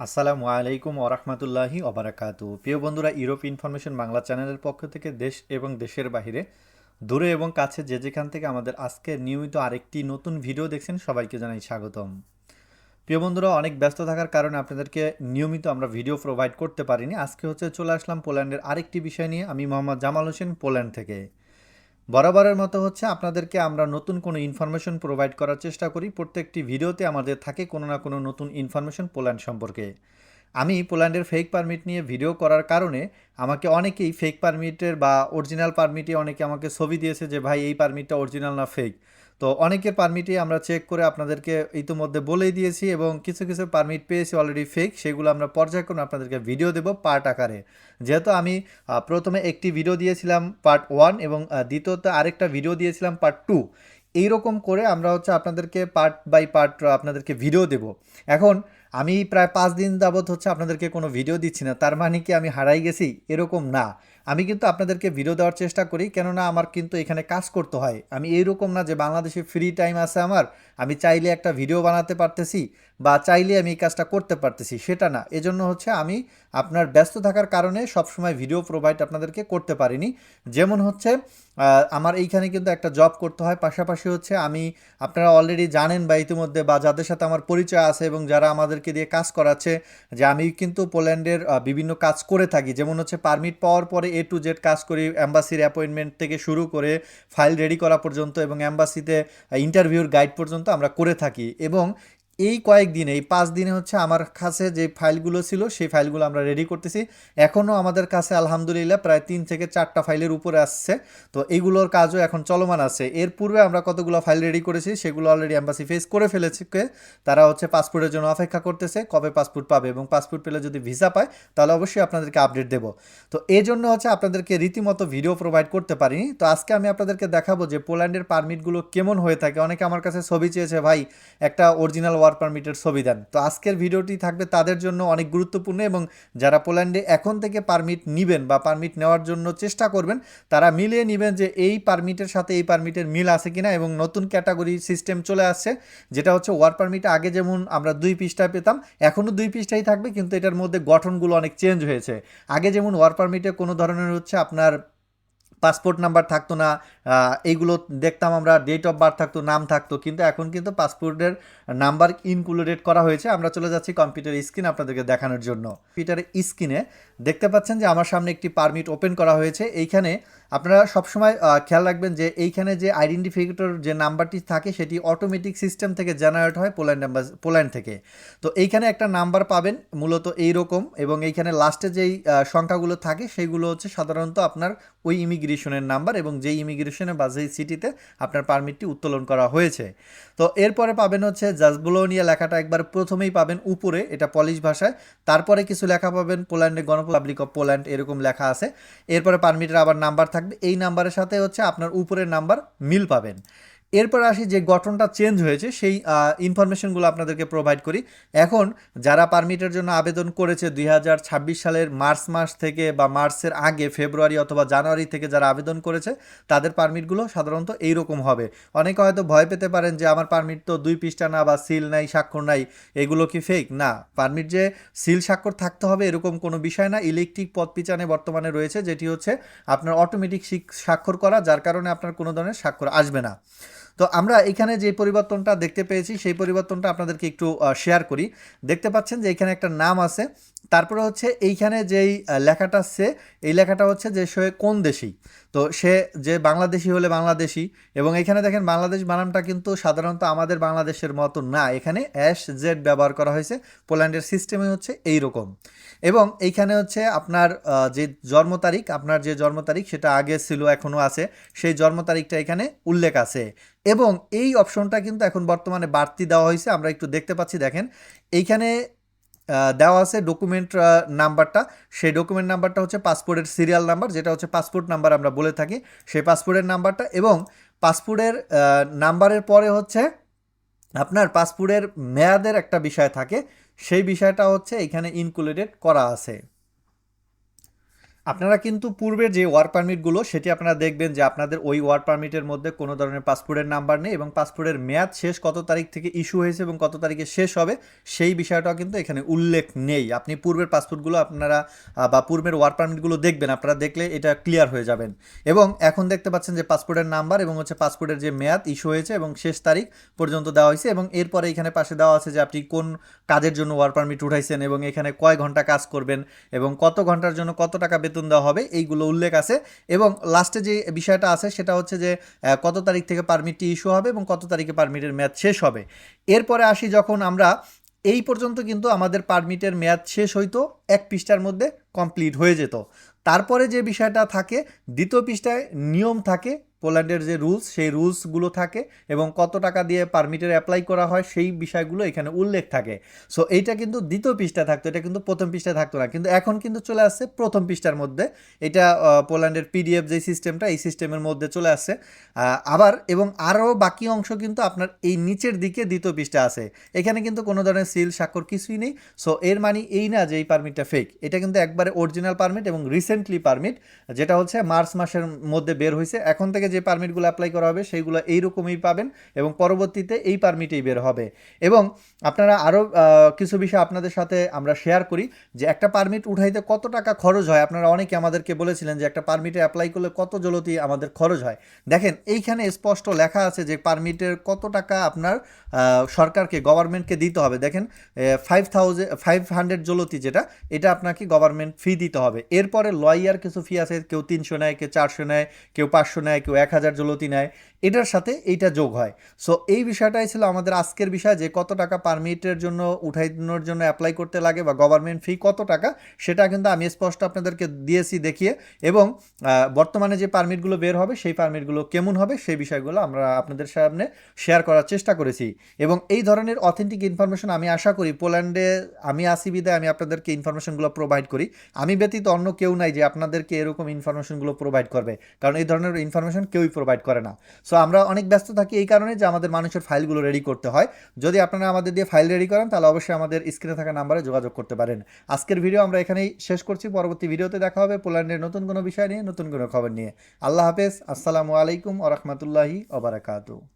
আসসালামু আলাইকুম ওরহমতুল্লাহি ওবারাকাতু। প্রিয় বন্ধুরা, ইউরোপ ইনফরমেশন বাংলা চ্যানেলের পক্ষ থেকে দেশ এবং দেশের বাইরে দূরে এবং কাছে যে যেখান থেকে আমাদের আজকে নিয়মিত আরেকটি নতুন ভিডিও দেখছেন সবাইকে জানাই স্বাগতম। প্রিয় বন্ধুরা, অনেক ব্যস্ত থাকার কারণে আপনাদেরকে নিয়মিত আমরা ভিডিও প্রোভাইড করতে পারিনি। আজকে চলে আসলাম পোল্যান্ডের আরেকটি বিষয় নিয়ে। আমি মোহাম্মদ জামাল হোসেন, পোল্যান্ড থেকে। বরাবরের মতো আপনাদেরকে আমরা নতুন কোনো ইনফরমেশন প্রোভাইড করার চেষ্টা করি। প্রত্যেকটি ভিডিওতে আমাদের থাকে কোনো না কোনো নতুন ইনফরমেশন পোল্যান্ড সম্পর্কে। আমি পোল্যান্ডের ফেক পারমিট নিয়ে ভিডিও করার কারণে আমাকে অনেকেই ফেক পারমিটের বা অরিজিনাল পারমিটে অনেকে আমাকে ছবি দিয়েছে যে ভাই এই পারমিটটা অরিজিনাল না ফেক। তো অনেকের পারমিটে আমরা চেক করে আপনাদেরকে ইতিমধ্যে বলেই দিয়েছি এবং কিছু কিছু পারমিট পেয়েছি অলরেডি ফেক, সেগুলো আমরা পর্যায়ক্রমে আপনাদেরকে ভিডিও দেব পার্ট আকারে। যেহেতু আমি প্রথমে একটি ভিডিও দিয়েছিলাম পার্ট 1 এবং দ্বিতীয়ত আরেকটা ভিডিও দিয়েছিলাম পার্ট 2। এইরকম করে আমরা আপনাদেরকে পার্ট বাই পার্ট আপনাদেরকে ভিডিও দেব। এখন আমি প্রায় 5 দিন যাবৎ আপনাদেরকে কোনো ভিডিও দিচ্ছি না, তার মানে কি আমি হারাই গেছি? এরকম না। আমি কিন্তু আপনাদেরকে ভিডিও দেওয়ার চেষ্টা করি, কেননা আমার কিন্তু এখানে কাজ করতে হয়। আমি এইরকম না যে বাংলাদেশে ফ্রি টাইম আছে আমার, আমি চাইলে একটা ভিডিও বানাতে পারতেছি বা চাইলে আমি এই কাজটা করতে পারতেছি, সেটা না। এজন্য আমি আপনার ব্যস্ত থাকার কারণে সবসময় ভিডিও প্রোভাইড আপনাদেরকে করতে পারিনি। যেমন আমার এইখানে কিন্তু একটা জব করতে হয়, পাশাপাশি আমি, আপনারা অলরেডি জানেন বা ইতিমধ্যে বা যাদের সাথে আমার পরিচয় আছে এবং যারা আমাদেরকে দিয়ে কাজ করাচ্ছে, যে আমি কিন্তু পোল্যান্ডের বিভিন্ন কাজ করে থাকি। যেমন পারমিট পাওয়ার পরে এ টু জেড কাজ করি, অ্যাম্বাসির অ্যাপয়েন্টমেন্ট থেকে শুরু করে ফাইল রেডি করা পর্যন্ত এবং অ্যাম্বাসিতে ইন্টারভিউর গাইড পর্যন্ত আমরা করে থাকি। এবং এই কয়েকদিনে, এই 5 দিনে আমার কাছে যে ফাইলগুলো ছিল সেই ফাইলগুলো আমরা রেডি করতেছি। এখনও আমাদের কাছে আলহামদুলিল্লাহ প্রায় 3 থেকে 4টা ফাইলের উপরে আসছে। তো এইগুলোর কাজও এখন চলমান আছে। এর পূর্বে আমরা কতগুলো ফাইল রেডি করেছি, সেগুলো অলরেডি অ্যাম্বাসি ফেস করে ফেলেছে। তারা পাসপোর্টের জন্য অপেক্ষা করতেছে, কবে পাসপোর্ট পাবে, এবং পাসপোর্ট পেলে যদি ভিসা পায় তাহলে অবশ্যই আপনাদেরকে আপডেট দেবো। তো এই জন্য আপনাদেরকে রীতিমতো ভিডিও প্রোভাইড করতে পারিনি। তো আজকে আমি আপনাদেরকে দেখাবো যে পোল্যান্ডের পারমিটগুলো কেমন হয়ে থাকে। অনেকে আমার কাছে ছবি চেয়েছে, ভাই একটা অরিজিনাল ওয়ার্ক পারমিটের ছবি দেন। তো আজকের ভিডিওটি থাকবে তাদের জন্য অনেক গুরুত্বপূর্ণ, এবং যারা পোল্যান্ডে এখন থেকে পারমিট নেবেন বা পারমিট নেওয়ার জন্য চেষ্টা করবেন, তারা মিলিয়ে নেবেন যে এই পারমিটের সাথে এই পারমিটের মিল আছে কিনা। এবং নতুন ক্যাটাগরি সিস্টেম চলে আসছে, যেটা ওয়ার্ক পারমিটে আগে যেমন আমরা 2 পৃষ্ঠা পেতাম, এখনও 2 পৃষ্ঠাই থাকবে, কিন্তু এটার মধ্যে গঠনগুলো অনেক চেঞ্জ হয়েছে। আগে যেমন ওয়ার্ক পারমিটে কোনো ধরনের আপনার পাসপোর্ট নাম্বার থাকতো না, এইগুলো দেখতাম আমরা, ডেট অফ বার্থ থাকতো, নাম থাকতো, কিন্তু এখন কিন্তু পাসপোর্টের নাম্বার ইনক্লুডেড করা হয়েছে। আমরা চলে যাচ্ছি কম্পিউটার স্ক্রিন আপনাদেরকে দেখানোর জন্য। কম্পিউটারের স্ক্রিনে দেখতে পাচ্ছেন যে আমার সামনে একটি পারমিট ওপেন করা হয়েছে। এইখানে আপনারা সবসময় খেয়াল রাখবেন যে এইখানে যে আইডেন্টিফিকেটর যে নাম্বারটি থাকে সেটি অটোমেটিক সিস্টেম থেকে জেনারেট হয় পোল্যান্ড থেকে। তো এইখানে একটা নাম্বার পাবেন মূলত এইরকম, এবং এইখানে লাস্টে যেই সংখ্যাগুলো থাকে সেইগুলো সাধারণত আপনার ওই ইমিগ্রেশনের নাম্বার, এবং যেই ইমিগ্রেশনে বা যেই সিটিতে আপনার পারমিটটি উত্তোলন করা হয়েছে। তো এরপরে পাবেন জাজবুলোনিয়া লেখাটা একবার প্রথমেই পাবেন উপরে, এটা পলিশ ভাষায়। তারপরে কিছু লেখা পাবেন পোল্যান্ডে গণপাবলিক অফ পোল্যান্ড, এরকম লেখা আছে। এরপরে পারমিটের আবার নাম্বার থাকবে, এই নাম্বারের সাথে আপনার উপরের নাম্বার মিল পাবেন। এরপর আসি যে গঠনটা চেঞ্জ হয়েছে সেই ইনফরমেশনগুলো আপনাদেরকে প্রোভাইড করি। এখন যারা পারমিটের জন্য আবেদন করেছে 2026 সালের মার্চ মাস থেকে বা মার্চের আগে, ফেব্রুয়ারি অথবা জানুয়ারি থেকে যারা আবেদন করেছে, তাদের পারমিটগুলো সাধারণত এইরকম হবে। অনেকে হয়তো ভয় পেতে পারেন যে আমার পারমিট তো 2 পৃষ্ঠা না, বা সিল নাই, স্বাক্ষর নাই, এগুলো কি ফেক? না, পারমিট যে সিল স্বাক্ষর থাকতে হবে এরকম কোনো বিষয় না। ইলেকট্রিক পদপিচানে বর্তমানে রয়েছে, যেটি আপনার অটোমেটিক স্বাক্ষর করা, যার কারণে আপনার কোনো ধরনের স্বাক্ষর আসবে না। তো আমরা এখানে যে পরিবর্তনটা দেখতে পেয়েছি সেই পরিবর্তনটা আপনাদেরকে একটু শেয়ার করি। দেখতে পাচ্ছেন যে এখানে একটা নাম আছে, তারপরে এইখানে যেই লেখাটা আছে, এই লেখাটা যে সে কোন দেশি। তো সে যে বাংলাদেশি হলে বাংলাদেশি, এবং এখানে দেখেন বাংলাদেশ বানানটা কিন্তু সাধারণত আমাদের বাংলাদেশের মতো না, এখানে SZ ব্যবহার করা হয়েছে। পোল্যান্ডের সিস্টেমে এই রকম। এবং এইখানে আপনার যে জন্ম তারিখ, আপনার যে জন্ম তারিখ সেটা আগে ছিল, এখনও আছে, সেই জন্ম তারিখটা এখানে উল্লেখ আছে। এবং এই অপশনটা কিন্তু এখন বর্তমানে বাড়তি দেওয়া হয়েছে, আমরা একটু দেখতে পাচ্ছি। দেখেন এইখানে দেওয়া আছে ডকুমেন্ট নাম্বারটা। সেই ডকুমেন্ট নাম্বারটা পাসপোর্টের সিরিয়াল নাম্বার, যেটা পাসপোর্ট নাম্বার আমরা বলে থাকি, সেই পাসপোর্টের নাম্বারটা। এবং পাসপোর্টের নাম্বারের পরে আপনার পাসপোর্টের মেয়াদের একটা বিষয় থাকে, সেই বিষয়টা এখানে ইনক্লুডেড করা আছে। আপনারা কিন্তু পূর্বের যে ওয়ার্ক পারমিটগুলো সেটি আপনারা দেখবেন যে আপনাদের ওই ওয়ার্ক পারমিটের মধ্যে কোনো ধরনের পাসপোর্টের নাম্বার নেই এবং পাসপোর্টের মেয়াদ শেষ কত তারিখ থেকে ইস্যু হয়েছে এবং কত তারিখে শেষ হবে সেই বিষয়টাও কিন্তু এখানে উল্লেখ নেই। আপনি পূর্বের পাসপোর্টগুলো আপনারা বা পূর্বের ওয়ার্ক পারমিটগুলো দেখবেন, আপনারা দেখলে এটা ক্লিয়ার হয়ে যাবেন। এবং এখন দেখতে পাচ্ছেন যে পাসপোর্টের নাম্বার এবং হচ্ছে পাসপোর্টের যে মেয়াদ ইস্যু হয়েছে এবং শেষ তারিখ পর্যন্ত দেওয়া হয়েছে এবং এরপরে এখানে পাশে দেওয়া আছে যে আপনি কোন কাজের জন্য ওয়ার্ক পারমিট উঠাইছেন এবং এখানে কয় ঘন্টা কাজ করবেন এবং কত ঘন্টার জন্য কত টাকা বেতন দেওয়া হবে এইগুলো উল্লেখ আছে। এবং লাস্টে যে বিষয়টা আছে সেটা হচ্ছে যে কত তারিখ থেকে পারমিটটি ইস্যু হবে এবং কত তারিখে পারমিটের মেয়াদ শেষ হবে। এরপরে আসি যখন আমরা এই পর্যন্ত কিন্তু আমাদের পারমিটের মেয়াদ শেষ হইতো এক পৃষ্ঠার মধ্যে কমপ্লিট হয়ে যেত। তারপরে যে বিষয়টা থাকে দ্বিতীয় পৃষ্ঠায় নিয়ম থাকে, পোল্যান্ডের যে রুলস সেই রুলসগুলো থাকে এবং কত টাকা দিয়ে পারমিটের অ্যাপ্লাই করা হয় সেই বিষয়গুলো এখানে উল্লেখ থাকে। সো এইটা কিন্তু দ্বিতীয় পৃষ্ঠায় থাকতো, এটা কিন্তু প্রথম পৃষ্ঠায় থাকতো না, কিন্তু এখন কিন্তু চলে আসছে প্রথম পৃষ্ঠার মধ্যে। এটা পোল্যান্ডের পিডিএফ যে সিস্টেমটা এই সিস্টেমের মধ্যে চলে আসছে। আবার এবং আরও বাকি অংশ কিন্তু আপনার এই নিচের দিকে দ্বিতীয় পৃষ্ঠা আছে, এখানে কিন্তু কোনো ধরনের সিল স্বাক্ষর কিছুই নেই। সো এর মানে এই না যে এই পারমিটটা ফেক, এটা কিন্তু একবারে অরিজিনাল পারমিট এবং রিসেন্টলি পারমিট, যেটা হচ্ছে মার্চ মাসের মধ্যে বের হয়েছে। এখন থেকে যে পারমিটগুলো অ্যাপ্লাই করা হবে সেইগুলো এইরকমই পাবেন এবং পরবর্তীতে এই পারমিটেই বের হবে। এবং আপনারা আরও কিছু বিষয় আপনাদের সাথে আমরা শেয়ার করি যে একটা পারমিট উঠাইতে কত টাকা খরচ হয়। আপনারা অনেকে আমাদেরকে বলেছিলেন যে একটা পারমিটে অ্যাপ্লাই করলে কত জলতি আমাদের খরচ হয়। দেখেন এইখানে স্পষ্ট লেখা আছে যে পারমিটের কত টাকা আপনার সরকারকে গভর্নমেন্টকে দিতে হবে। দেখেন 500 জলতি যেটা, এটা আপনাকে গভর্নমেন্ট ফি দিতে হবে। এরপরে লয়ার কিছু ফি আছে, কেউ 300 নেয়, কেউ 400 নেয়, কেউ 500 নেয়, কেউ 1000 জলতি নেয়, এটার সাথে এইটা যোগ হয়। সো এই বিষয়টাই ছিল আমাদের আজকের বিষয় যে কত টাকা পারমিটের জন্য উঠানোর জন্য অ্যাপ্লাই করতে লাগে বা গভর্নমেন্ট ফি কত টাকা, সেটা কিন্তু আমি স্পষ্ট আপনাদেরকে দিয়েছি দেখিয়ে। এবং বর্তমানে যে পারমিটগুলো বের হবে সেই পারমিটগুলো কেমন হবে সেই বিষয়গুলো আমরা আপনাদের সামনে শেয়ার করার চেষ্টা করেছি। এবং এই ধরনের অথেন্টিক ইনফরমেশন আমি আশা করি পোল্যান্ডে আমি আসি বিদায় আমি আপনাদেরকে ইনফরমেশনগুলো প্রোভাইড করি। আমি ব্যতীত অন্য কেউ নাই যে আপনাদেরকে এরকম ইনফরমেশনগুলো প্রোভাইড করবে, কারণ এই ধরনের ইনফরমেশন কেউই প্রোভাইড করে না। সো আমরা অনেক ব্যস্ত থাকি এই কারণে যে আমাদের মানুষের ফাইলগুলো রেডি করতে হয়। যদি আপনারা আমাদের দিয়ে ফাইল রেডি করেন তাহলে অবশ্যই আমাদের স্ক্রিনে থাকা নাম্বারে যোগাযোগ করতে পারেন। আজকের ভিডিও আমরা এখানেই শেষ করছি, পরবর্তী ভিডিওতে দেখা হবে পোল্যান্ডের নতুন কোনো বিষয় নিয়ে, নতুন কোনো খবর নিয়ে। আল্লাহ হাফেজ, আসসালামু আলাইকুম ওয়া রাহমাতুল্লাহি ওয়া বারাকাতুহু।